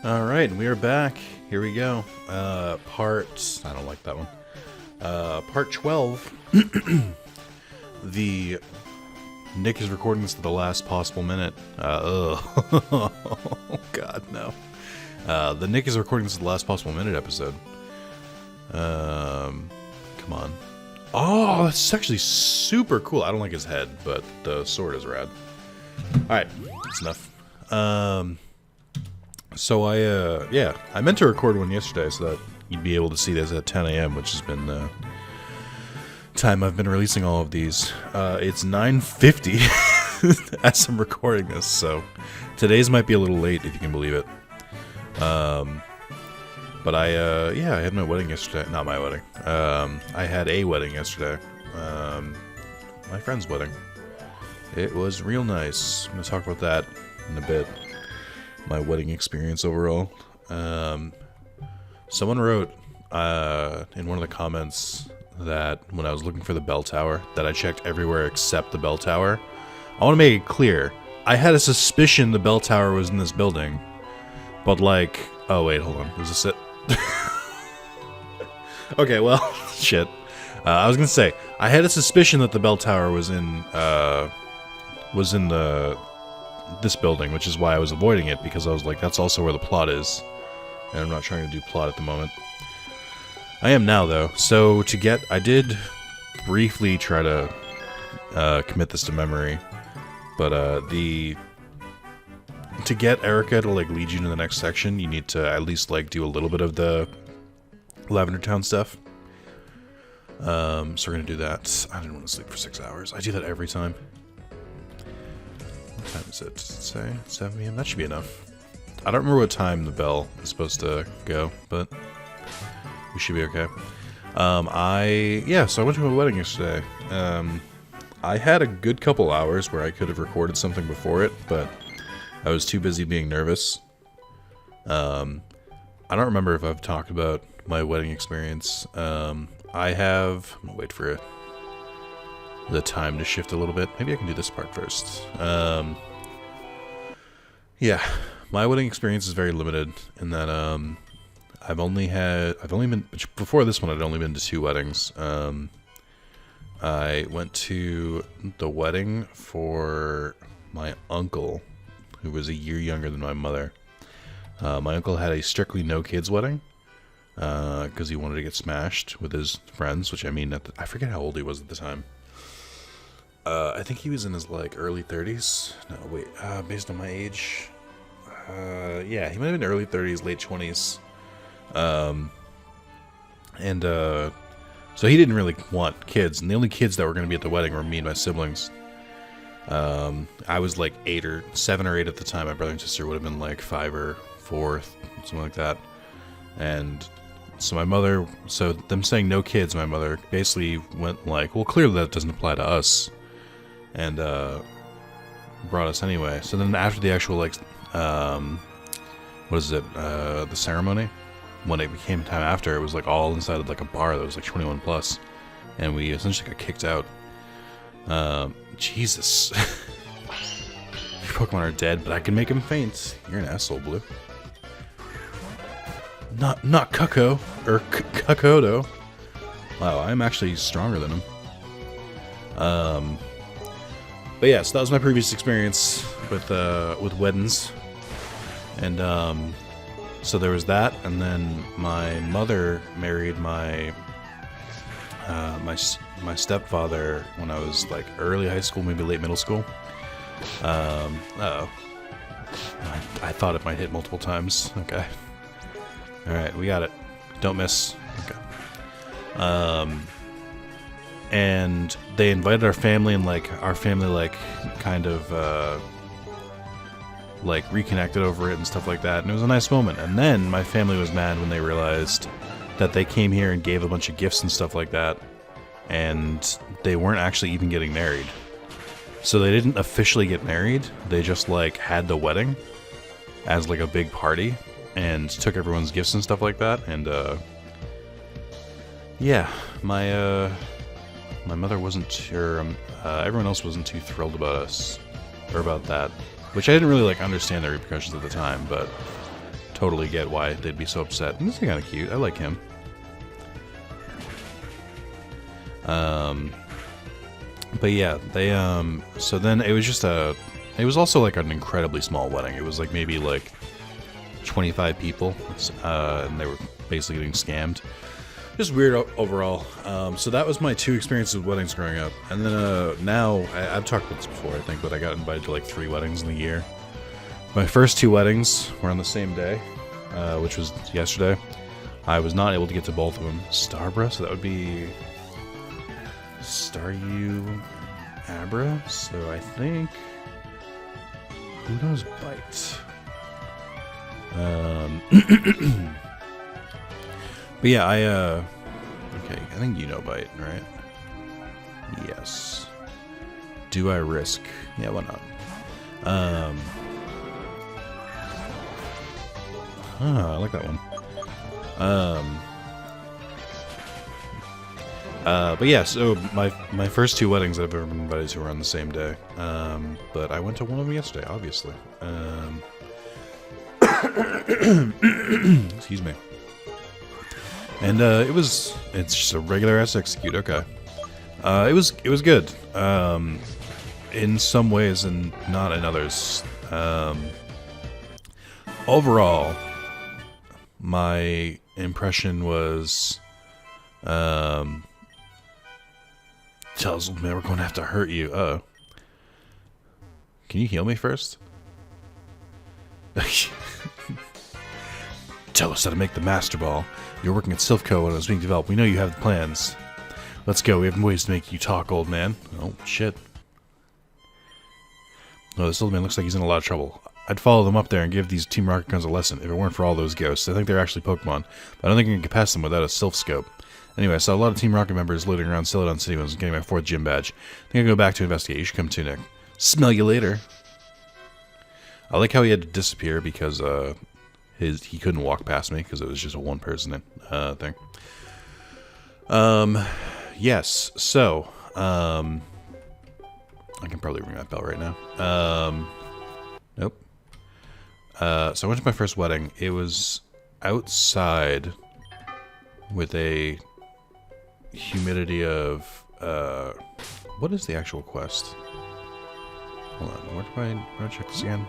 Alright, we are back. Here we go. I don't like that one. Part 12. The Nick is recording this at the last possible minute. Oh god, no. The Nick is recording this at the last possible minute episode. Come on. Oh, that's actually super cool. I don't like his head, but the sword is rad. Alright, that's enough. So I meant to record one yesterday so that you'd be able to see this at 10 a.m., which has been the time I've been releasing all of these. It's 9:50 as I'm recording this, so today's might be a little late if you can believe it. But I had my wedding yesterday. Not my wedding. I had a wedding yesterday. My friend's wedding. It was real nice. I'm going to talk about that in a bit. My wedding experience overall. Someone wrote in one of the comments that when I was looking for the bell tower, that I checked everywhere except the bell tower. I want to make it clear. I had a suspicion the bell tower was in this building. But like... Oh wait, hold on. Is this it? Okay, well, shit. I was gonna say, I had a suspicion that the bell tower was in this building, which is why I was avoiding it, because I was like, that's also where the plot is. And I'm not trying to do plot at the moment. I am now, though. So, I did briefly try to commit this to memory, but to get Erica to, like, lead you to the next section, you need to at least, like, do a little bit of the Lavender Town stuff. So we're gonna do that. I didn't want to sleep for 6 hours. I do that every time. What time is it? Does it say 7 p.m.? That should be enough. I don't remember what time the bell is supposed to go, but we should be okay. So I went to a wedding yesterday. I had a good couple hours where I could have recorded something before it, but I was too busy being nervous. I don't remember if I've talked about my wedding experience. I'm gonna wait for the time to shift a little bit. Maybe I can do this part first. Yeah, my wedding experience is very limited in that before this one I'd only been to 2 weddings. I went to the wedding for my uncle, who was a year younger than my mother. My uncle had a strictly no kids wedding, because he wanted to get smashed with his friends, which I mean, I forget how old he was at the time. I think he was in his, like, early 30s. No, wait, based on my age. Yeah, he might have been early 30s, late 20s. So he didn't really want kids, and the only kids that were going to be at the wedding were me and my siblings. I was like 7 or 8 at the time. My brother and sister would have been like 5 or 4, something like that. And so them saying no kids, my mother basically went like, well, clearly that doesn't apply to us, and brought us anyway. So then after the actual, like, the ceremony, when it became time after, it was like all inside of like a bar that was like 21 plus, and we essentially got kicked out. Jesus. Your Pokemon are dead, but I can make him faint. You're an asshole, Blue. Not Cucko, or Cuckodo. Wow, I'm actually stronger than him. But yeah, so that was my previous experience with weddings. And, so there was that, and then my mother married my stepfather when I was, like, early high school, maybe late middle school. Uh-oh. I thought it might hit multiple times. Okay. Alright, we got it. Don't miss. Okay. And they invited our family, and, like, our family, like, kind of, like, reconnected over it and stuff like that, and it was a nice moment. And then my family was mad when they realized that they came here and gave a bunch of gifts and stuff like that, and they weren't actually even getting married. So they didn't officially get married, they just, like, had the wedding as, like, a big party, and took everyone's gifts and stuff like that, and, yeah, my mother wasn't, everyone else wasn't too thrilled about us, or about that. Which I didn't really, like, understand the repercussions at the time, but totally get why they'd be so upset. And this is kind of cute. I like him. But yeah, they, so then it was just it was also like an incredibly small wedding. It was like maybe like 25 people, and they were basically getting scammed. Just weird overall. So that was my 2 experiences with weddings growing up. And then now, I've talked about this before, I think, but I got invited to like 3 weddings in a year. My first 2 weddings were on the same day, which was yesterday. I was not able to get to both of them. Starbra, so that would be Staryu Abra. So I think, who knows Bite? But yeah, okay, I think you know Bite, right? Yes. Do I risk? Yeah, why not? I like that one. But yeah, so my first 2 weddings that I've ever been invited to were on the same day. But I went to one of them yesterday, obviously. Excuse me. And it's just a regular ass execute. Okay. It was good. In some ways and not in others. Overall, my impression was, tells me we're going to have to hurt you. Can you heal me first? Tell us how to make the Master Ball. You're working at Silphco when it was being developed. We know you have the plans. Let's go. We have ways to make you talk, old man. Oh, shit. Oh, this old man looks like he's in a lot of trouble. I'd follow them up there and give these Team Rocket guns a lesson if it weren't for all those ghosts. I think they're actually Pokemon, but I don't think I can get past them without a Silph Scope. Anyway, I saw a lot of Team Rocket members loitering around Celadon City when I was getting my 4th gym badge. I think I'll go back to investigate. You should come too, Nick. Smell you later. I like how he had to disappear because he couldn't walk past me because it was just a 1-person thing. Yes, so I can probably ring that bell right now. Nope. So I went to my first wedding. It was outside with a humidity of what is the actual quest? Hold on, where do I check this again?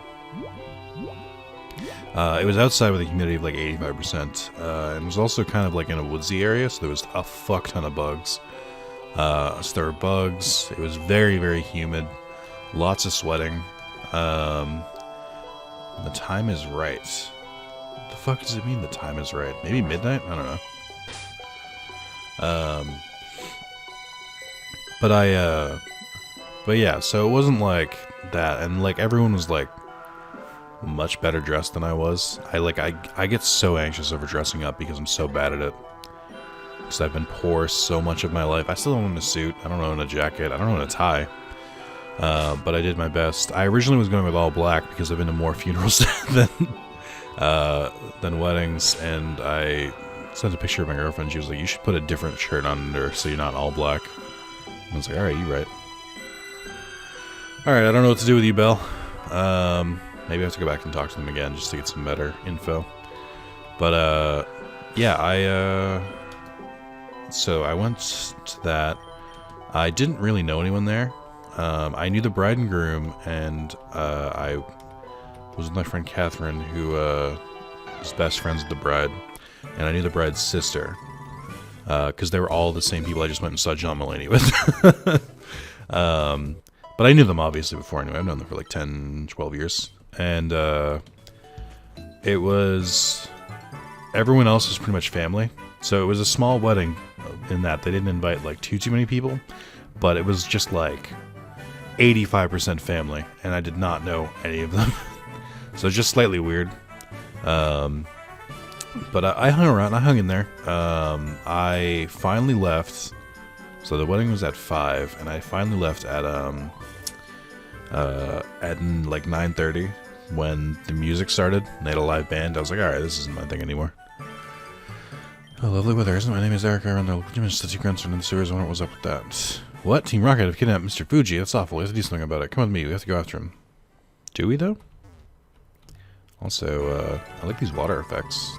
It was outside with a humidity of like 85%, and it was also kind of like in a woodsy area, so there was a fuck ton of bugs. So there were bugs. It was very, very humid. Lots of sweating. The time is right. What the fuck does it mean the time is right? Maybe midnight? I don't know. But yeah, so it wasn't like that, and like everyone was like much better dressed than I was. I get so anxious over dressing up because I'm so bad at it. Because I've been poor so much of my life. I still don't own a suit. I don't own a jacket. I don't own a tie. But I did my best. I originally was going with all black because I've been to more funerals than weddings, and I sent a picture of my girlfriend. She was like, "You should put a different shirt on under so you're not all black." I was like, "Alright, you're right." Alright, I don't know what to do with you, Belle. Maybe I have to go back and talk to them again just to get some better info. But, yeah, so I went to that. I didn't really know anyone there. I knew the bride and groom, and I was with my friend Catherine, who was best friends with the bride, and I knew the bride's sister, because they were all the same people I just went and saw John Mulaney with. But I knew them obviously before anyway. I've known them for like 10, 12 years, and it was everyone else was pretty much family. So it was a small wedding in that they didn't invite like too many people, but it was just like 85% family, and I did not know any of them. So just slightly weird. But I hung around. I hung in there. I finally left. So the wedding was at 5, and I finally left at like 9:30 when the music started. And they had a live band. I was like, all right, this isn't my thing anymore. Oh, lovely weather, isn't it? My name is Eric. I run the City Grandson in the sewers. I wonder what was up with that. What? Team Rocket have kidnapped Mr. Fuji. That's awful. We have to do something about it. Come with me. We have to go after him. Do we, though? Also, I like these water effects.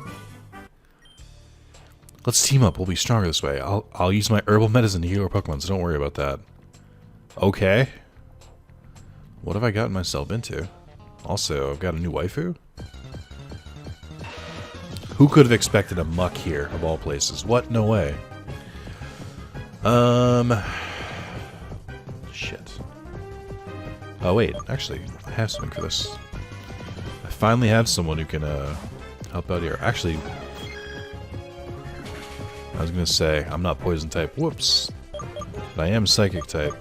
Let's team up. We'll be stronger this way. I'll use my herbal medicine to heal our Pokemon, so don't worry about that. Okay. What have I gotten myself into? Also, I've got a new waifu. Who could have expected a muck here, of all places? What? No way. Shit. Oh, wait. Actually, I have something for this. I finally have someone who can, help out here. Actually, I was gonna say, I'm not poison type. Whoops. But I am psychic type.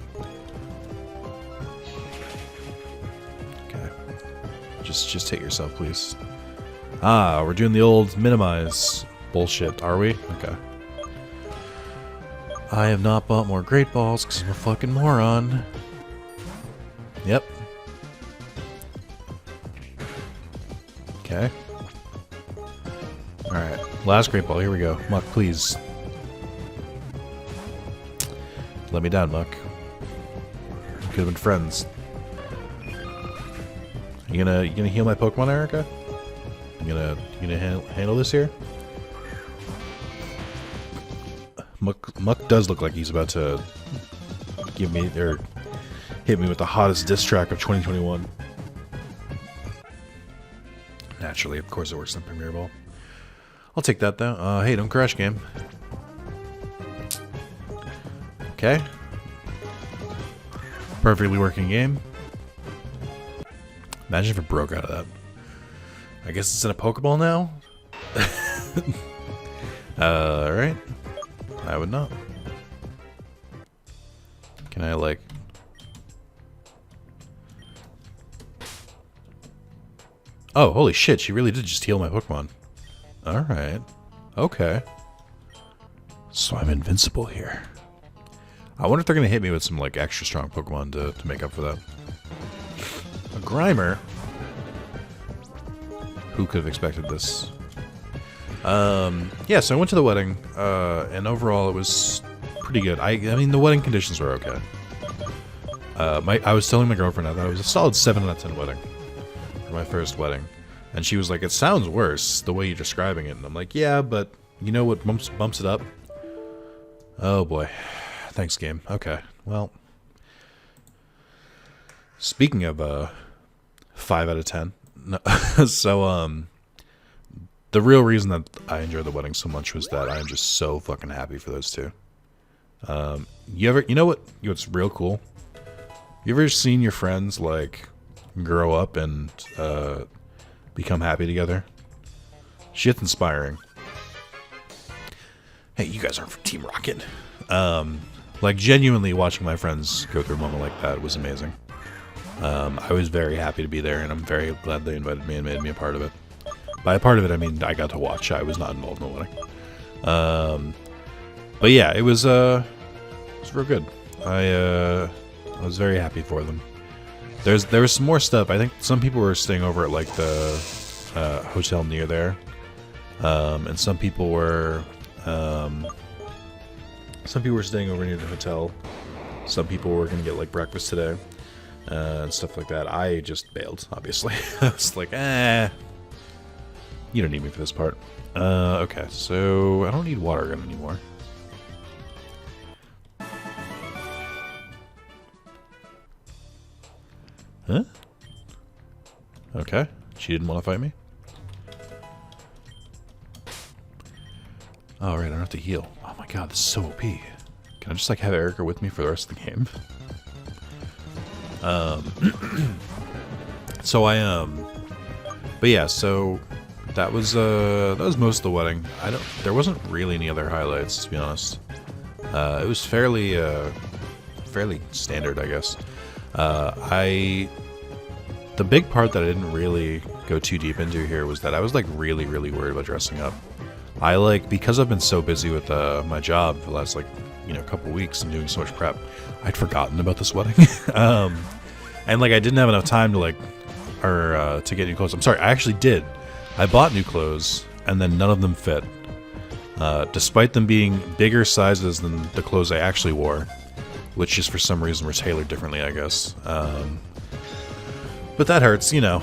Okay. Just hit yourself, please. Ah, we're doing the old minimize bullshit, are we? Okay. I have not bought more Great Balls because I'm a fucking moron. Yep. Okay. Alright. Last Great Ball. Here we go. Muck, please. Let me down, Muck. We could have been friends. You gonna heal my Pokemon, Erica? You gonna handle this here? Muck does look like he's about to give me or hit me with the hottest diss track of 2021. Naturally, of course, it works in Premier Ball. I'll take that though. Hey, don't crash, game. Okay. Perfectly working game. Imagine if it broke out of that. I guess it's in a Pokeball now? Alright. I would not. Can I, like... Oh, holy shit, she really did just heal my Pokemon. Alright. Okay. So I'm invincible here. I wonder if they're gonna hit me with some, like, extra strong Pokemon to make up for that. A Grimer? Who could have expected this? Yeah, so I went to the wedding, and overall it was pretty good. I mean, the wedding conditions were okay. I was telling my girlfriend that it was a solid 7 out of 10 wedding. For my first wedding. And she was like, it sounds worse, the way you're describing it. And I'm like, yeah, but you know what bumps it up? Oh boy. Thanks, game. Okay, well. Speaking of, 5 out of 10. No, so, the real reason that I enjoyed the wedding so much was that I am just so fucking happy for those two. You know what's real cool? You ever seen your friends, like, grow up and, become happy together? Shit's inspiring. Hey, you guys aren't from Team Rocket. Like, genuinely watching my friends go through a moment like that was amazing. I was very happy to be there, and I'm very glad they invited me and made me a part of it. By a part of it, I mean I got to watch. I was not involved in the wedding. But yeah, it was real good. I was very happy for them. There was some more stuff. I think some people were staying over at like the hotel near there, and some people were staying over near the hotel. Some people were gonna get like breakfast today. And stuff like that. I just bailed, obviously. I was like, you don't need me for this part. Okay, so I don't need water gun anymore. Huh? Okay, she didn't want to fight me? Oh, right, I don't have to heal. Oh my god, this is so OP. Can I just, like, have Erica with me for the rest of the game? But yeah, so that was most of the wedding. There wasn't really any other highlights, to be honest. It was fairly standard, I guess. The big part that I didn't really go too deep into here was that I was like really worried about dressing up. Because I've been so busy with my job for the last couple weeks and doing so much prep, I'd forgotten about this wedding. And like I didn't have enough time to to get new clothes. I'm sorry, I actually did. I bought new clothes and then none of them fit. Despite them being bigger sizes than the clothes I actually wore, which just for some reason were tailored differently, I guess. But that hurts, you know.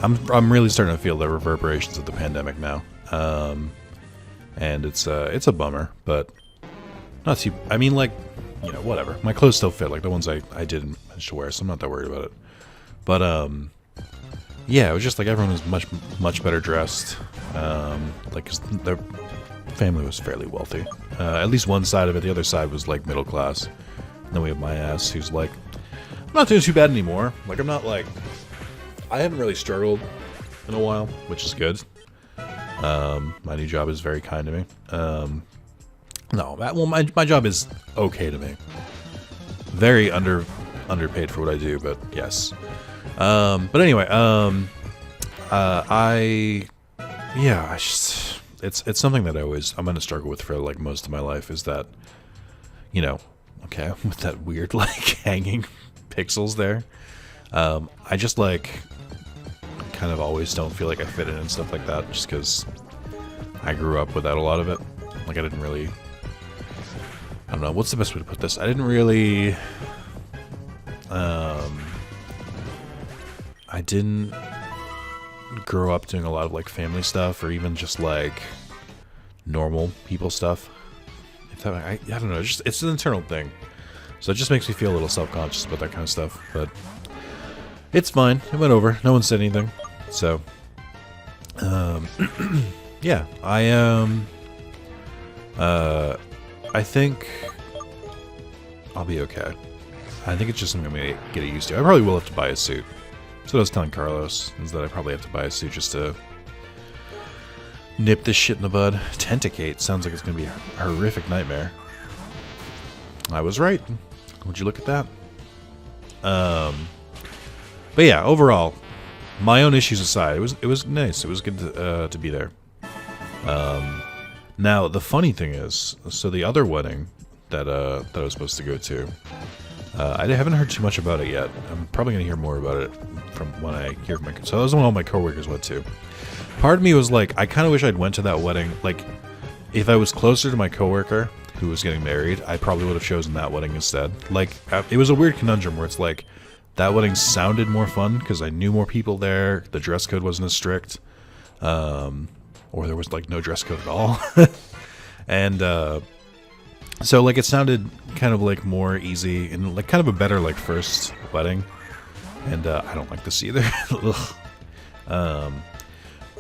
I'm really starting to feel the reverberations of the pandemic now, and it's a bummer, but not too. I mean, like, you know, whatever. My clothes still fit, like the ones I didn't manage to wear, so I'm not that worried about it. But yeah, it was just like everyone was much better dressed. Like, 'cause their family was fairly wealthy. At least one side of it. The other side was like middle class. And then we have my ass, who's like, I'm not doing too bad anymore. Like, I'm not like, I haven't really struggled in a while, which is good. My new job is very kind to me. No, well, my job is okay to me. Very underpaid for what I do, but yes. But anyway, it's something that I'm gonna struggle with for like most of my life, is that, you know, okay, with that weird like hanging pixels there, I just like kind of always don't feel like I fit in and stuff like that, just because I grew up without a lot of it. Like, I didn't really, I don't know, what's the best way to put this? I didn't really, I didn't grow up doing a lot of like family stuff, or even just like normal people stuff. If that, I don't know, it's an internal thing. So it just makes me feel a little self-conscious about that kind of stuff, but it's fine. It went over. No one said anything. So, yeah, I think I'll be okay. I think it's just something I'm gonna get used to. I probably will have to buy a suit. So I was telling Carlos, is that I probably have to buy a suit just to nip this shit in the bud. Tenticate sounds like it's gonna be a horrific nightmare. I was right. Would you look at that? But yeah, overall, my own issues aside, it was nice. It was good to be there. Now the funny thing is, so the other wedding that I was supposed to go to, I haven't heard too much about it yet. I'm probably gonna hear more about it from when I hear from so that was when all my coworkers went to. Part of me was like, I kind of wish I'd went to that wedding. Like, if I was closer to my coworker who was getting married, I probably would have chosen that wedding instead. Like, it was a weird conundrum where it's like, that wedding sounded more fun because I knew more people there. The dress code wasn't as strict, or there was like no dress code at all. And so like it sounded kind of like more easy and like kind of a better like first wedding. And I don't like this either.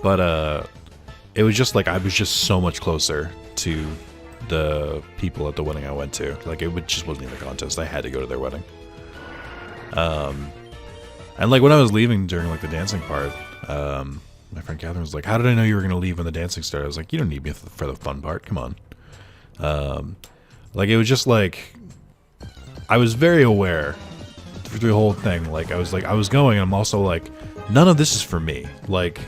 But it was just like I was just so much closer to the people at the wedding I went to. Like, just wasn't even a contest. I had to go to their wedding. And like when I was leaving during like the dancing part, my friend Catherine was like, "How did I know you were gonna leave when the dancing started?" I was like, "You don't need me for the fun part. Come on." Like, it was just like I was very aware through the whole thing. Like, I was going, and I'm also like, none of this is for me. Like,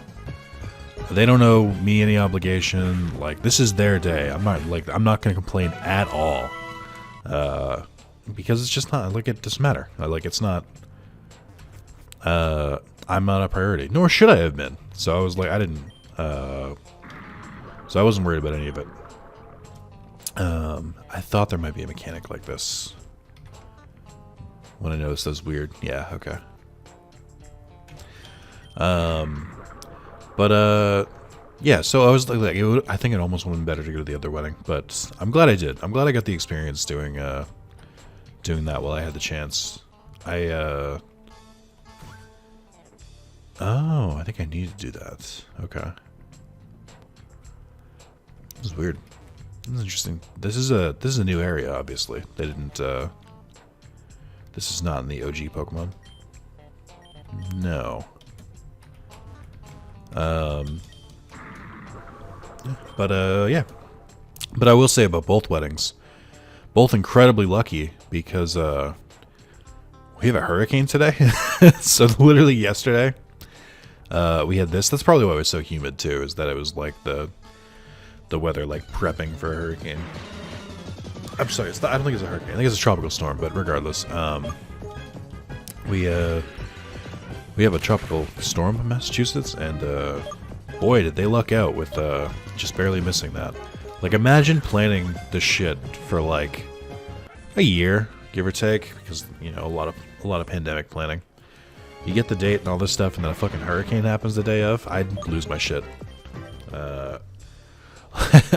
they don't owe me any obligation. Like, this is their day. I'm not gonna complain at all. Because it's just not, like, it doesn't matter. Like, it's not, I'm not a priority. Nor should I have been. So I was like, so I wasn't worried about any of it. I thought there might be a mechanic like this. When I noticed those weird, yeah, okay. But yeah, so I was like I think it almost would have been better to go to the other wedding, but I'm glad I did. I'm glad I got the experience doing that while I had the chance. Oh, I think I need to do that. Okay. This is weird. This is interesting. This is a new area, obviously. They didn't, this is not in the OG Pokemon. No. Yeah. But I will say about both weddings, both incredibly lucky because, we have a hurricane today. So literally yesterday, we had this. That's probably why it was so humid too, is that it was like the weather like prepping for a hurricane. I'm sorry, I don't think it's a hurricane. I think it's a tropical storm, but regardless, we have a tropical storm in Massachusetts, and boy, did they luck out with just barely missing that. Like, imagine planning this shit for like a year, give or take, because, you know, a lot of pandemic planning. You get the date and all this stuff, and then a fucking hurricane happens the day of, I'd lose my shit.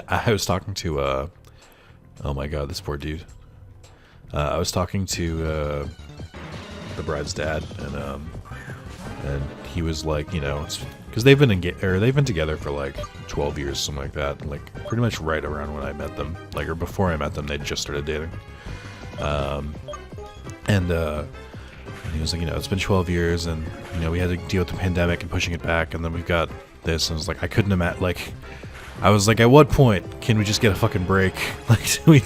I was talking to, oh my god, this poor dude. I was talking to the bride's dad, and he was like, you know, it's because they've been together for like 12 years, something like that, like pretty much right around when I met them, like, or before I met them, they just started dating. And he was like, you know, it's been 12 years, and you know, we had to deal with the pandemic and pushing it back, and then we've got this, and I was like, I couldn't imagine, like, I was like, at what point can we just get a fucking break? Like, do we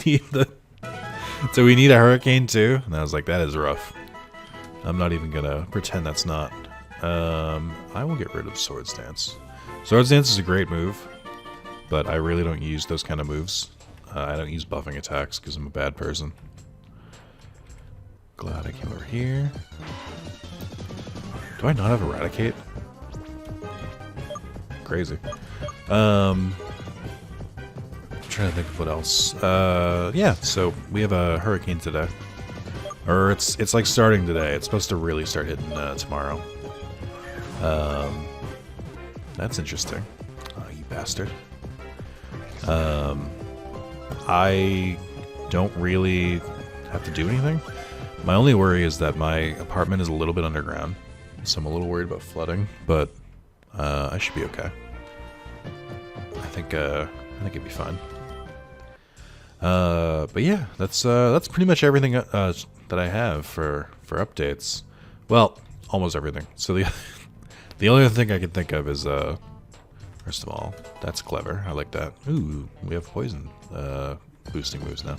need a hurricane too? And I was like, that is rough. I'm not even gonna pretend that's not. I will get rid of Swords Dance. Swords Dance is a great move, but I really don't use those kind of moves. I don't use buffing attacks because I'm a bad person. Glad I came over here. Do I not have Eradicate? Crazy. I'm trying to think of what else. Yeah, so we have a hurricane today. Or it's like starting today. It's supposed to really start hitting tomorrow. That's interesting. Oh, you bastard. I don't really have to do anything. My only worry is that my apartment is a little bit underground, so I'm a little worried about flooding, but I should be okay. I think it'd be fine. But yeah, that's pretty much everything that I have for updates. Well, almost everything. So the only other thing I can think of is first of all, that's clever. I like that. Ooh, we have poison boosting moves now.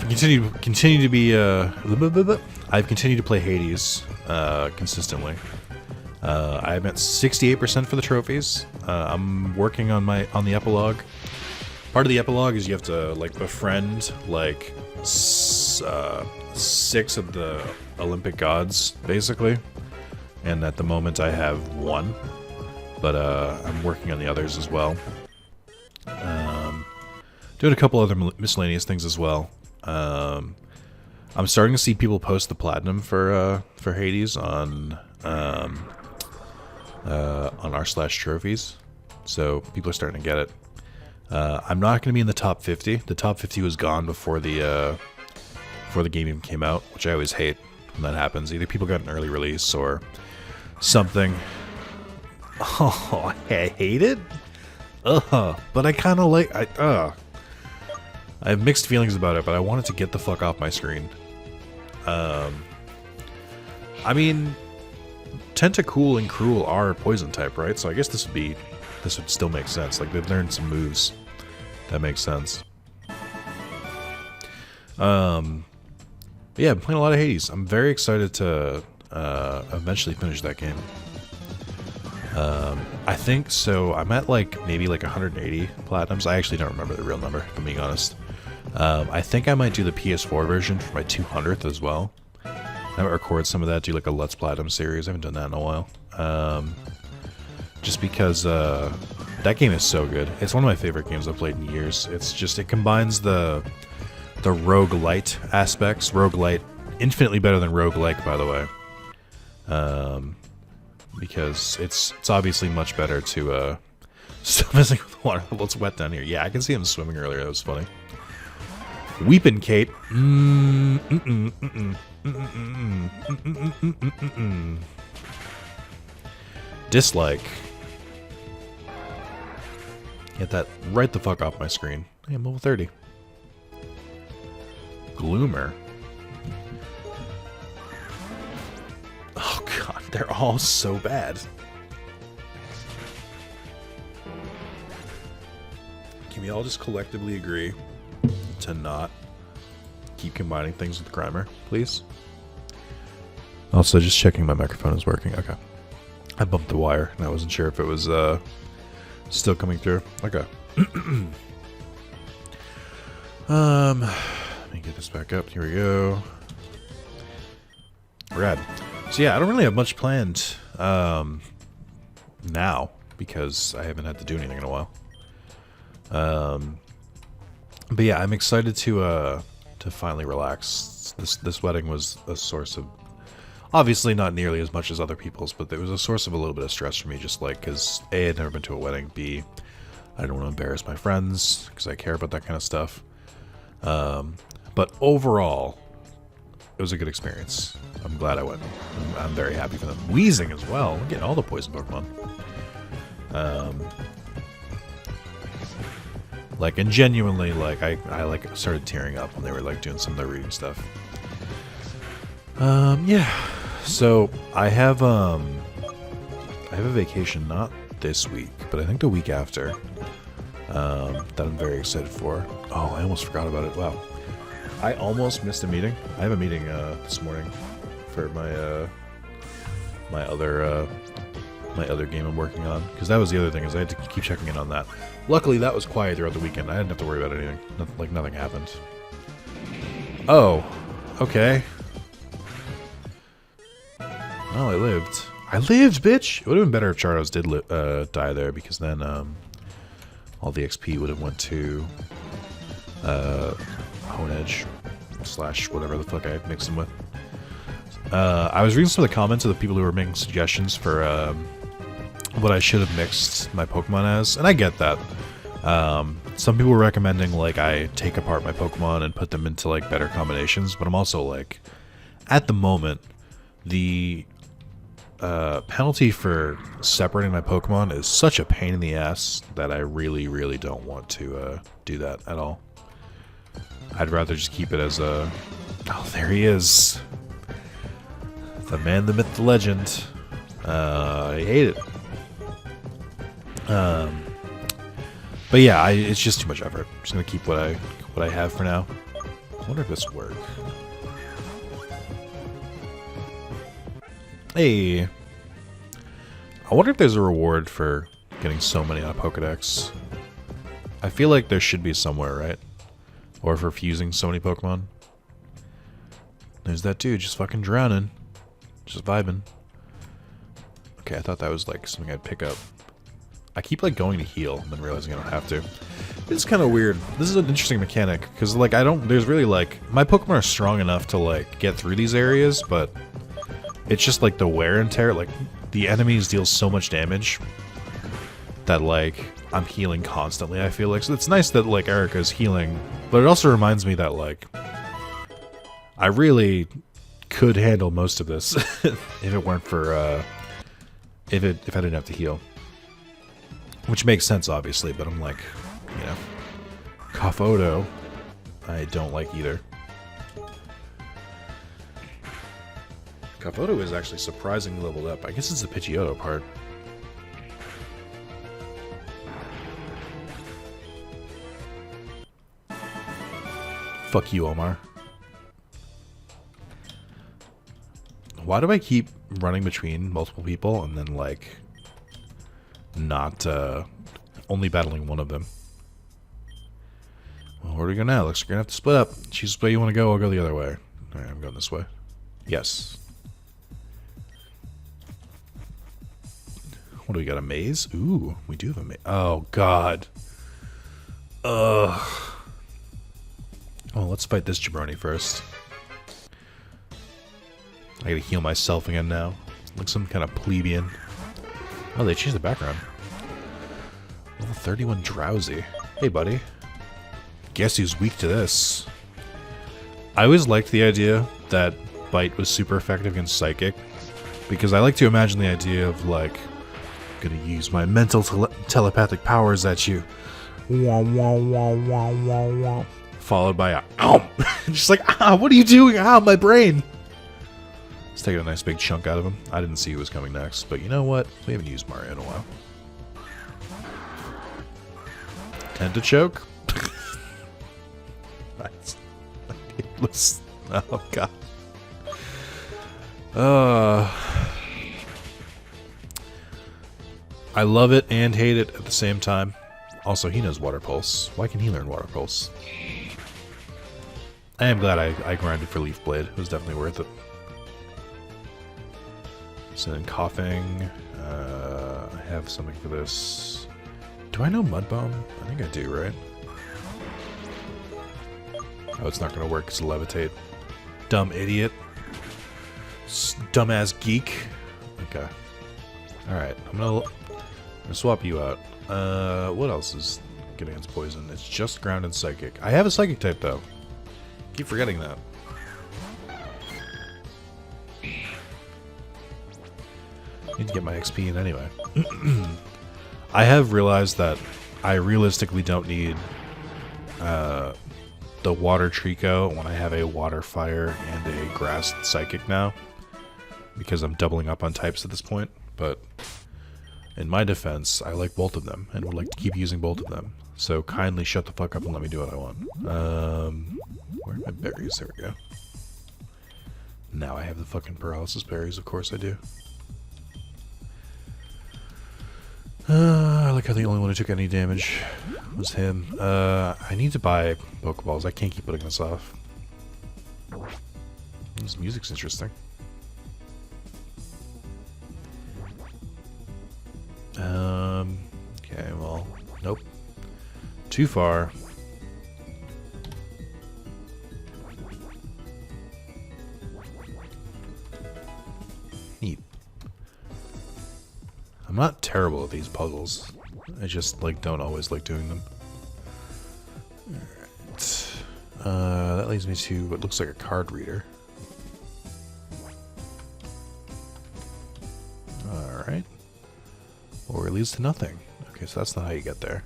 Continue to be I've continued to play Hades consistently. I'm at 68% for the trophies. I'm working on the epilogue. Part of the epilogue is you have to like befriend like 6 of the Olympic gods, basically. And at the moment I have 1, but I'm working on the others as well. Doing a couple other miscellaneous things as well. I'm starting to see people post the platinum for Hades on r/trophies, so people are starting to get it. I'm not going to be in the top 50. The top 50 was gone before the game even came out, which I always hate when that happens. Either people got an early release or something. Oh, I hate it. But I kind of like. I have mixed feelings about it, but I wanted to get the fuck off my screen. I mean, Tentacool and Cruel are poison type, right? So I guess this would still make sense. Like, they've learned some moves. That makes sense. Yeah, I'm playing a lot of Hades. I'm very excited to eventually finish that game. I think so. I'm at like maybe like 180 platinums. I actually don't remember the real number, if I'm being honest. I think I might do the PS4 version for my 200th as well. I might record some of that, do like a Let's Platinum series. I haven't done that in a while. Just because that game is so good. It's one of my favorite games I've played in years. It's just, it combines the roguelite aspects. Roguelite, infinitely better than roguelike, by the way. Because it's obviously much better to stop messing with the water level. It's wet down here. Yeah, I can see him swimming earlier. That was funny. Weepin' Kate. Dislike. Get that right the fuck off my screen. Hey, I'm level 30. Gloomer. Oh god, they're all so bad. Can we all just collectively agree to not keep combining things with Grimer, please? Also, just checking my microphone is working. Okay. I bumped the wire, and I wasn't sure if it was still coming through. Okay. Let me get this back up. Here we go. Rad. So yeah, I don't really have much planned now because I haven't had to do anything in a while. But yeah, I'm excited to finally relax. This wedding was a source of Obviously not nearly as much as other people's, but it was a source of a little bit of stress for me, just like, because A, I'd never been to a wedding, B, I don't want to embarrass my friends, because I care about that kind of stuff. But overall, it was a good experience. I'm glad I went. I'm very happy for them. Wheezing as well. We're getting all the poison Pokemon. Like, and genuinely, like, I like started tearing up when they were like doing some of their reading stuff. Yeah. So I have a vacation, not this week, but I think the week after. That I'm very excited for. Oh, I almost forgot about it. Wow. I almost missed a meeting. I have a meeting this morning for my my other game I'm working on, because that was the other thing, is I had to keep checking in on that. Luckily, that was quiet throughout the weekend. I didn't have to worry about anything. Like, nothing happened. Oh, okay. Well, I lived. I lived, bitch! It would have been better if Charos did die there, because then all the XP would have went to Hone Edge / whatever the fuck I mixed them with. I was reading some of the comments of the people who were making suggestions for what I should have mixed my Pokemon as, and I get that. Some people were recommending, like, I take apart my Pokemon and put them into, like, better combinations, but I'm also, like, at the moment, the penalty for separating my Pokemon is such a pain in the ass that I really, really don't want to do that at all. I'd rather just keep it as a... Oh, there he is. The man, the myth, the legend. I hate it. But yeah, it's just too much effort. I'm just gonna keep what I have for now. I wonder if this will work. Hey, I wonder if there's a reward for getting so many on a Pokedex. I feel like there should be somewhere, right? Or for fusing so many Pokemon. There's that dude just fucking drowning. Just vibing. Okay, I thought that was like something I'd pick up. I keep like going to heal and then realizing I don't have to. It's kind of weird. This is an interesting mechanic, because like there's really like, my Pokemon are strong enough to like get through these areas, but it's just like the wear and tear, like the enemies deal so much damage that like I'm healing constantly, I feel like. So it's nice that like Erica's healing, but it also reminds me that like I really could handle most of this if it weren't for if I didn't have to heal. Which makes sense, obviously, but I'm like, you know, Kofodo, I don't like either. Kofodo is actually surprisingly leveled up. I guess it's the Pidgeotto part. Fuck you, Omar. Why do I keep running between multiple people and then, like, not, only battling one of them? Well, where do we go now? Looks like we're gonna have to split up. Choose the way you want to go, I'll go the other way. Alright, I'm going this way. Yes. What do we got, a maze? Ooh, we do have a maze. Oh, God. Ugh. Oh, let's fight this jabroni first. I gotta heal myself again now. Like some kind of plebeian. Oh, they changed the background. Level 31 Drowsy. Hey, buddy. Guess who's weak to this? I always liked the idea that Bite was super effective against Psychic, because I like to imagine the idea of, like, I'm gonna use my mental telepathic powers at you. Wah, wah, wah, wah, wah, wah. Followed by a ow! Just like, ah, what are you doing? Ah, my brain! Let's take a nice big chunk out of him. I didn't see who was coming next, but you know what? We haven't used Mario in a while. Tend to choke. Nice. Oh, God. I love it and hate it at the same time. Also, he knows Water Pulse. Why can he learn Water Pulse? I am glad I grinded for Leaf Blade. It was definitely worth it. So then coughing. I have something for this. Do I know Mud Bomb? I think I do, right? Oh, it's not going to work because Levitate. Dumb idiot. Dumbass geek. Okay. Alright, I'm gonna swap you out. What else is good against poison? It's just ground and psychic. I have a psychic type though. Keep forgetting that. Need to get my XP in anyway. I have realized that I realistically don't need the water Trico when I have a water fire and a grass psychic now, because I'm doubling up on types at this point. But in my defense, I like both of them and would like to keep using both of them. So kindly shut the fuck up and let me do what I want. Where are my berries? There we go. Now I have the fucking paralysis berries, of course I do. I like how the only one who took any damage was him. I need to buy Pokeballs. I can't keep putting this off. This music's interesting. Okay, well, nope. Too far. Neat. I'm not terrible at these puzzles. I just, like, don't always like doing them. Alright. That leads me to what looks like a card reader. Alright. Or it leads to nothing. Okay, so that's not how you get there.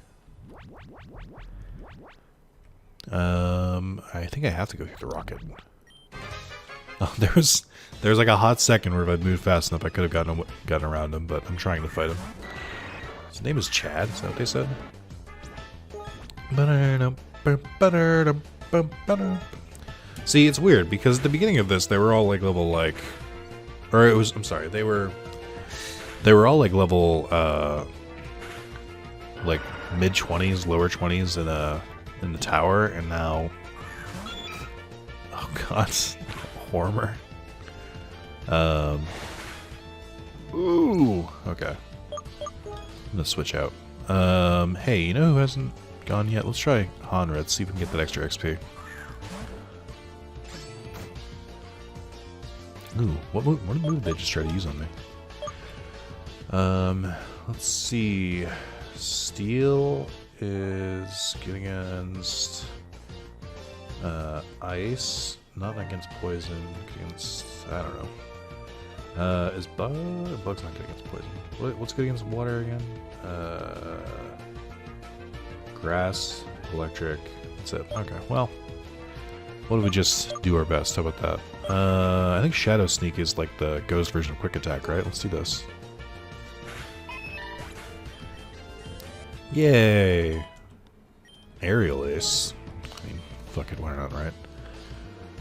I think I have to go through the rocket. Oh, there's like a hot second where if I'd moved fast enough I could have gotten around him, but I'm trying to fight him. His name is Chad, is that what they said? See, it's weird because at the beginning of this they were all like level or it was, I'm sorry, they were all like level like mid 20s, lower 20s in the tower, and now, oh god, Hormer. Ooh, okay. I'm gonna switch out. Hey, you know who hasn't gone yet? Let's try Honred, see if we can get that extra XP. Ooh, what move did they just try to use on me? Let's see. Steel is good against ice, not against poison, against, I don't know. Is Bug's not good against poison. What's good against water again? Grass, electric, that's it. Okay, well, what if we just do our best? How about that? I think Shadow Sneak is like the ghost version of Quick Attack, right? Let's do this. Yay! Aerial Ace. I mean, fuck it, why not, right?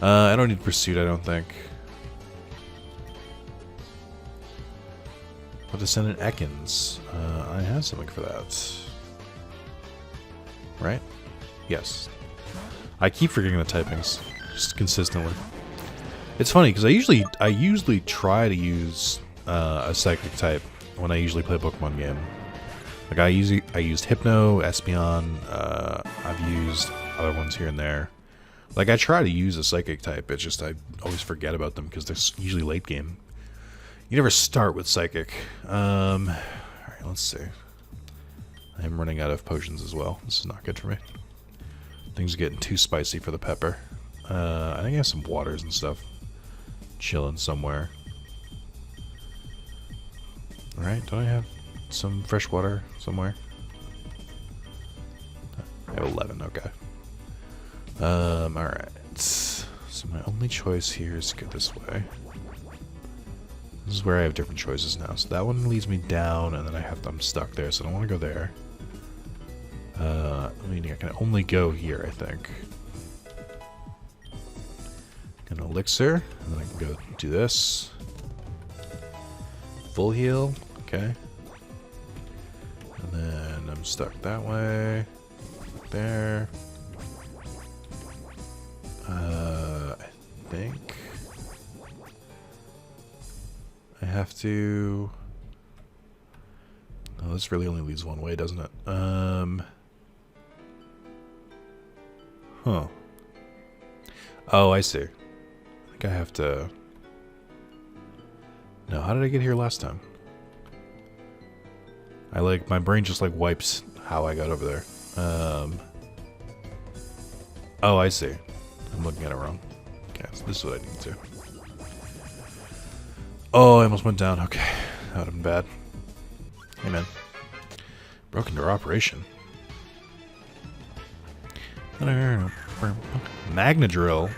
I don't need Pursuit, I don't think. But Descendant Ekans. I have something for that. Right? Yes. I keep forgetting the typings, just consistently. It's funny because I usually try to use a psychic type when I usually play a Pokemon game. Like I used Hypno, Espeon. I've used other ones here and there. Like I try to use a psychic type. It's just I always forget about them because they're usually late game. You never start with psychic. All right, let's see. I'm running out of potions as well. This is not good for me. Things are getting too spicy for the pepper. I think I have some waters and stuff chilling somewhere. Alright, don't I have some fresh water somewhere? I have 11, okay. Alright. So my only choice here is to go this way. This is where I have different choices now. So that one leads me down, and then I'm stuck there, so I don't want to go there. I mean, I can only go here, I think. An elixir, and then I can go do this. Full heal, okay. And then I'm stuck that way. There. I think I have to. Oh, this really only leads one way, doesn't it? Huh. Oh, I see. I think I have to. No, how did I get here last time? My brain just like wipes how I got over there. Oh, I see. I'm looking at it wrong. Okay, so this is what I need to. Oh, I almost went down. Okay, that would have been bad. Hey, man. Broken door operation. Magna drill.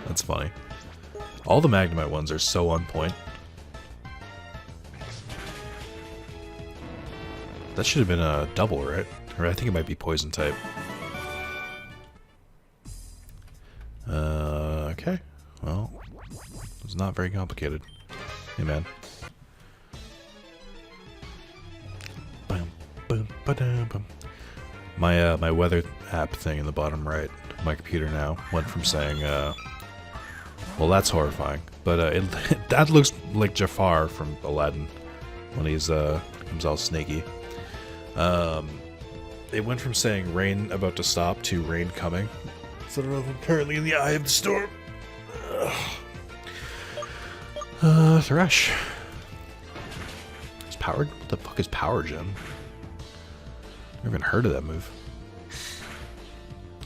That's funny. All the Magnemite ones are so on point. That should have been a double, right? Or I think it might be poison type. Okay. Well, it's not very complicated. Hey, man. My weather app thing in the bottom right, my computer now went from saying, well, that's horrifying, but that looks like Jafar from Aladdin when he's becomes all snaky. It went from saying rain about to stop to rain coming. So I'm currently in the eye of the storm. Thresh. It's powered? What the fuck is Power Gem? Never even heard of that move.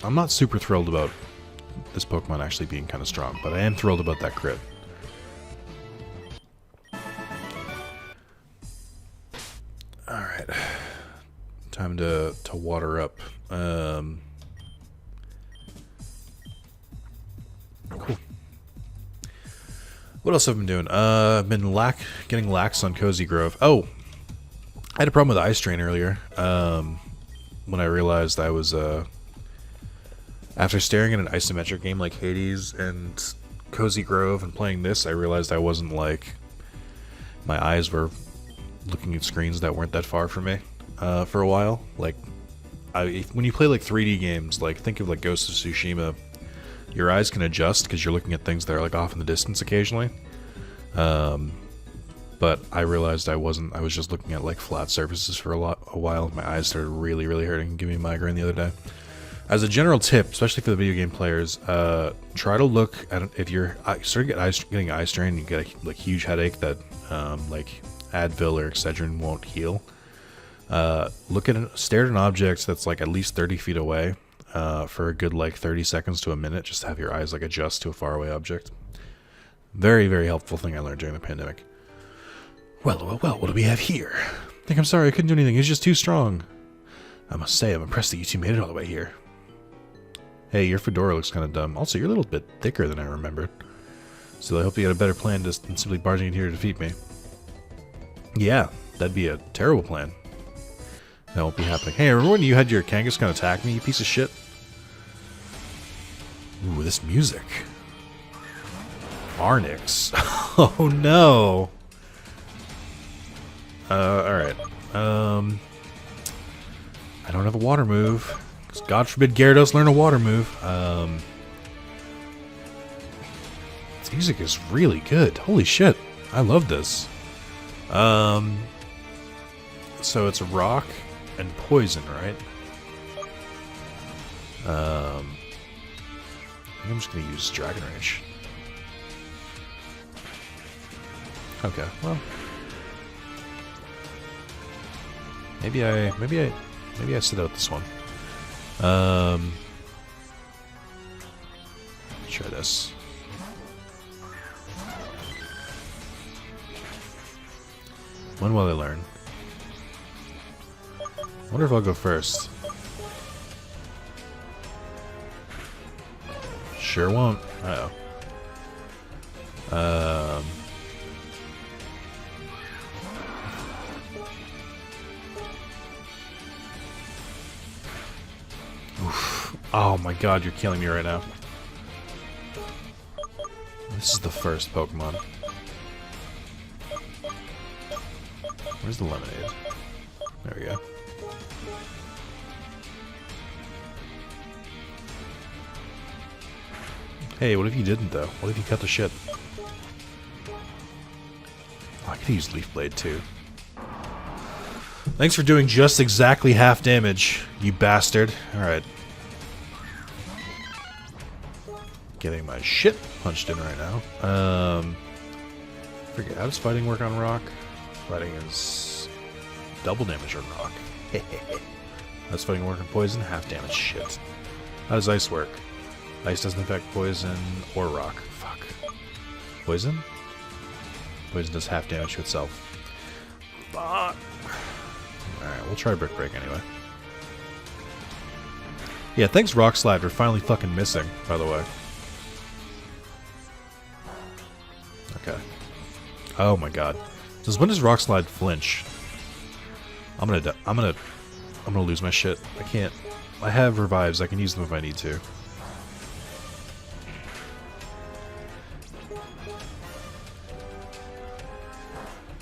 I'm not super thrilled about this Pokemon actually being kind of strong, but I am thrilled about that crit. Alright. Time to water up. Cool. What else have I been doing? I've been getting lax on Cozy Grove. Oh! I had a problem with Ice Drain earlier. When I realized I was, after staring at an isometric game like Hades and Cozy Grove and playing this, I realized I wasn't like, my eyes were looking at screens that weren't that far from me, for a while. Like, when you play like 3D games, like think of like Ghost of Tsushima, your eyes can adjust because you're looking at things that are like off in the distance occasionally. But I realized I wasn't. I was just looking at like flat surfaces for a while. My eyes started really, really hurting and giving me a migraine the other day. As a general tip, especially for the video game players, try to look at if you're starting getting eye strain and you get a like huge headache that like Advil or Excedrin won't heal. Stare at an object that's like at least 30 feet away for a good like 30 seconds to a minute, just to have your eyes like adjust to a faraway object. Very, very helpful thing I learned during the pandemic. Well, what do we have here? I'm sorry, I couldn't do anything. It's just too strong. I must say, I'm impressed that you two made it all the way here. Hey, your fedora looks kind of dumb. Also, you're a little bit thicker than I remembered. So I hope you got a better plan than simply barging in here to defeat me. Yeah, that'd be a terrible plan. That won't be happening. Hey, remember when you had your Kangaskhan attack me, you piece of shit? Ooh, this music. Arnix. Oh, no. Alright. I don't have a water move. Because God forbid Gyarados learn a water move. This music is really good. Holy shit. I love this. So it's rock and poison, right? I think I'm just gonna use Dragon Rage. Okay, well. Maybe I sit out this one. Try this. When will I learn? I wonder if I'll go first. Sure won't. Uh-oh. Oof. Oh my god, you're killing me right now. This is the first Pokemon. Where's the lemonade? There we go. Hey, what if you didn't, though? What if you cut the shit? Oh, I could use Leaf Blade, too. Thanks for doing just exactly half damage, you bastard. Alright. Getting my shit punched in right now. forget, how does fighting work on rock? Fighting is double damage on rock. How does fighting work on poison? Half damage. Shit. How does ice work? Ice doesn't affect poison or rock. Fuck. Poison? Poison does half damage to itself. Fuck. Alright, we'll try Brick Break anyway. Yeah, thanks Rock Slide for finally fucking missing, by the way. Okay. Oh my god. Since when does Rock Slide flinch? I'm gonna lose my shit. I can't. I have revives. I can use them if I need to.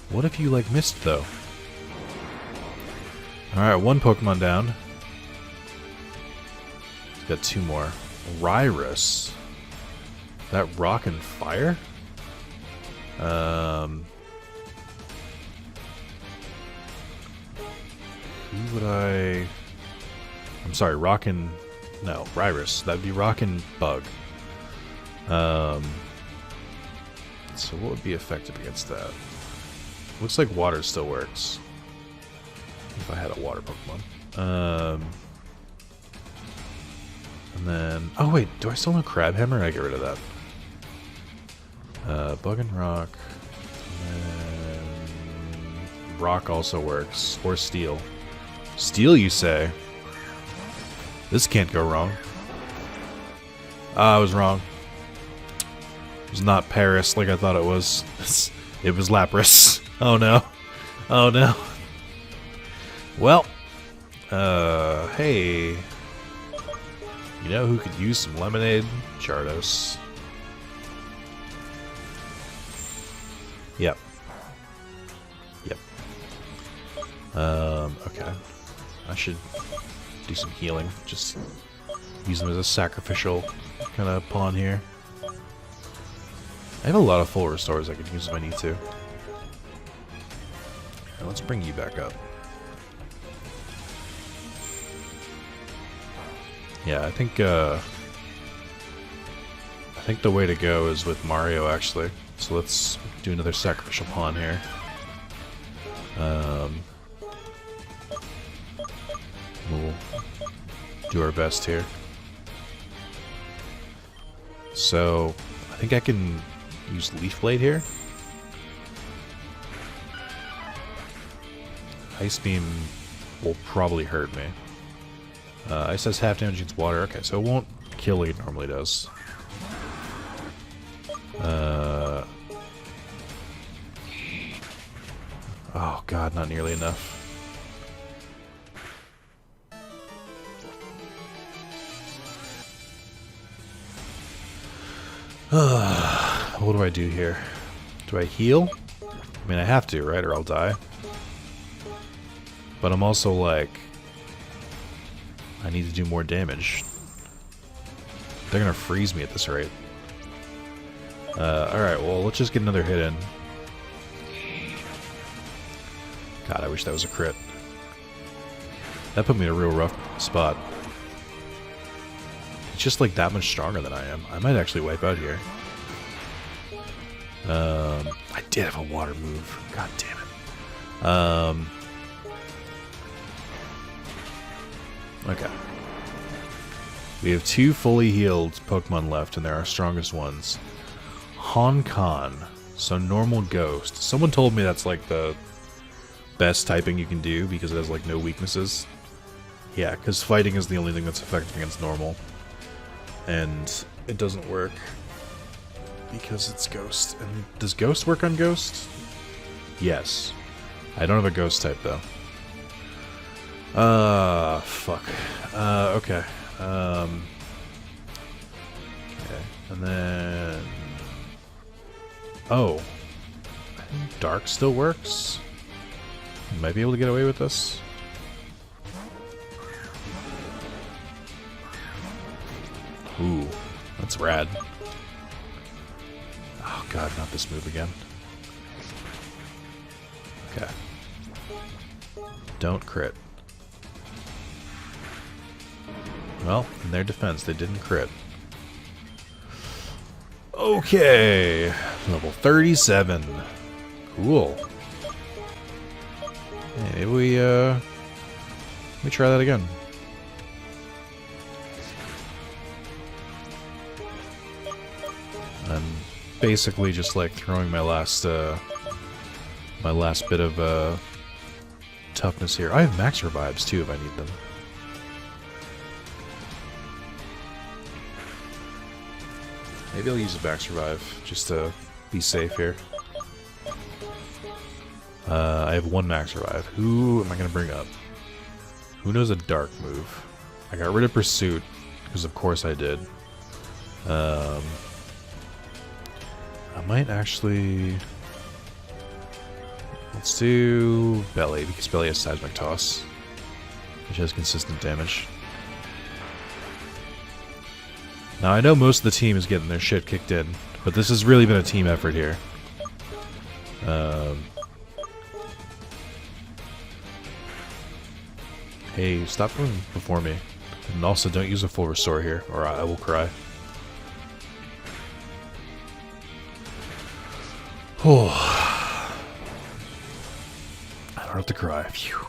What if you, like, missed, though? Alright, one Pokemon down. Got two more. Ryrus. That rock and fire? Who would I... I'm sorry, Rockin'... No, Ryrus. That'd be Rockin' Bug. So what would be effective against that? Looks like water still works. If I had a water Pokemon. And then... Oh wait, do I still have Crab Hammer? I get rid of that. Bug and Rock. And then... Rock also works. Or Steel. Steel, you say? This can't go wrong. I was wrong. It was not Paris like I thought it was. It was Lapras. Oh no. Oh no. Well. Hey. You know who could use some lemonade? Gyarados. Yep. Yep. Okay. I should do some healing. Just use them as a sacrificial kind of pawn here. I have a lot of full restores I could use if I need to. Now let's bring you back up. Yeah, I think the way to go is with Mario, actually. So let's do another sacrificial pawn here. We'll do our best here. So, I think I can use Leaf Blade here. Ice Beam will probably hurt me. Ice has half damage against water. Okay, so it won't kill like it normally does. Oh god, not nearly enough. What do I do here? Do I heal? I mean, I have to, right? Or I'll die. But I'm also like... I need to do more damage. They're gonna freeze me at this rate. Alright, well, let's just get another hit in. God, I wish that was a crit. That put me in a real rough spot. It's just like that much stronger than I am. I might actually wipe out here. I did have a water move. God damn it. Okay. We have two fully healed Pokemon left, and they're our strongest ones. Honkan. So normal ghost. Someone told me that's like the best typing you can do because it has like no weaknesses. Yeah, because fighting is the only thing that's effective against normal. And it doesn't work because it's ghost. And does ghost work on ghost? Yes. I don't have a ghost type though. Fuck. Okay. Okay. And then... Oh. I think Dark still works. Might be able to get away with this. Ooh. That's rad. Oh god, not this move again. Okay. Don't crit. Well, in their defense, they didn't crit. Okay. Level 37. Cool. Hey, maybe let me try that again. I'm basically just like throwing my last bit of toughness here. I have max revives too if I need them. Maybe I'll use a max revive just to be safe here. I have one max revive. Who am I going to bring up? Who knows a dark move? I got rid of Pursuit, because of course I did. I might actually... Let's do Belly, because Belly has Seismic Toss, which has consistent damage. Now I know most of the team is getting their shit kicked in, but this has really been a team effort here. Hey, stop going before me. And also, don't use a full restore here, or I will cry. Oh. I don't have to cry. Phew.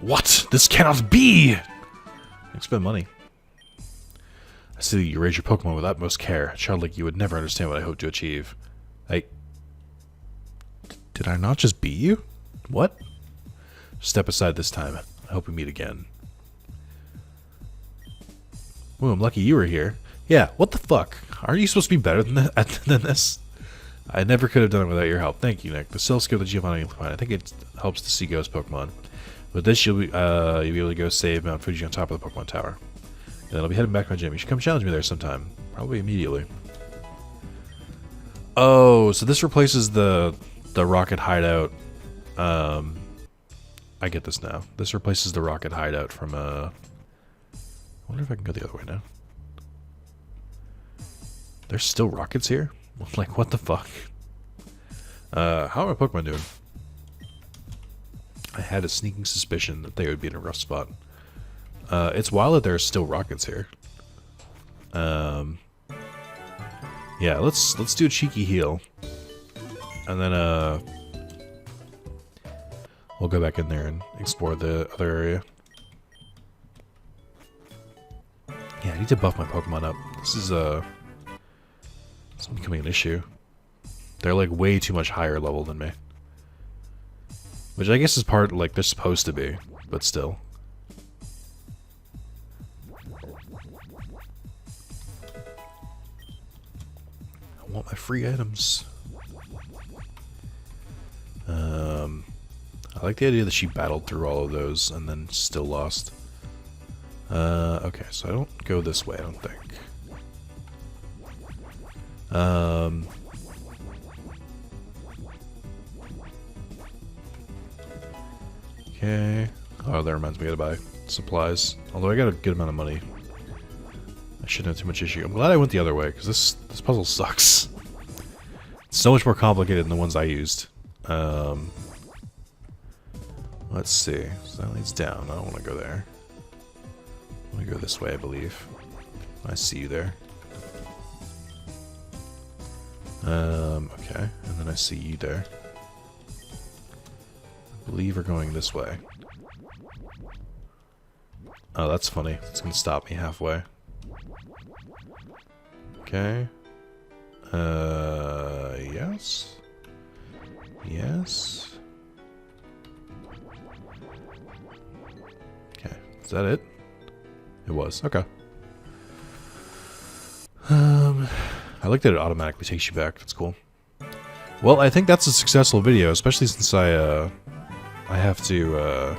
What? This cannot be! Spend money. I see that you raise your Pokemon with utmost care. Childlike, you would never understand what I hope to achieve. Did I not just beat you? What? Step aside this time. I hope we meet again. Ooh, I'm lucky you were here. Yeah, what the fuck? Aren't you supposed to be better than this? I never could have done it without your help. Thank you, Nick. The Cell skill that Giovanni will find. I think it helps to see ghost Pokemon. With this, you'll be able to go save Mount Fuji on top of the Pokemon Tower. And then I'll be heading back to my gym. You should come challenge me there sometime. Probably immediately. Oh, so this replaces the Rocket Hideout. I get this now. This replaces the Rocket Hideout from I wonder if I can go the other way now. There's still rockets here? Like, what the fuck? How are my Pokemon doing? I had a sneaking suspicion that they would be in a rough spot. It's wild that there are still rockets here. Yeah, let's do a cheeky heal. And then, we'll go back in there and explore the other area. Yeah, I need to buff my Pokemon up. This is, it's becoming an issue. They're, like, way too much higher level than me. Which I guess is part, like, they're supposed to be, but still. I want my free items. I like the idea that she battled through all of those and then still lost. Okay, so I don't go this way, I don't think. Okay. Oh, that reminds me, I gotta buy supplies. Although I got a good amount of money. I shouldn't have too much issue. I'm glad I went the other way, because this puzzle sucks. It's so much more complicated than the ones I used. Let's see. So that leads down. I don't want to go there. I want to go this way, I believe. I see you there. Okay. And then I see you there. I believe we're going this way. Oh, that's funny. It's gonna stop me halfway. Okay. Yes. Yes. Okay. Is that it? It was. Okay. I like that it automatically takes you back. That's cool. Well, I think that's a successful video, especially since I have to,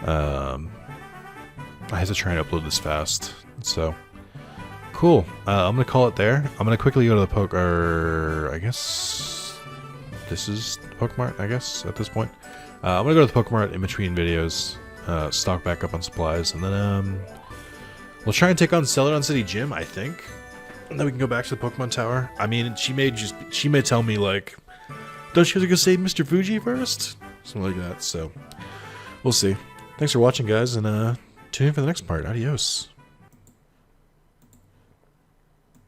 I have to try and upload this fast. So, cool. I'm gonna call it there. I'm gonna quickly go to the I guess this is Pokemart, I guess, at this point. I'm gonna go to the Pokemart in between videos, stock back up on supplies, and then, we'll try and take on Celadon City Gym, I think. And then we can go back to the Pokemon Tower. I mean, she may tell me, like, don't you have to go save Mr. Fuji first? Something like that, so we'll see. Thanks for watching, guys, and tune in for the next part. Adios.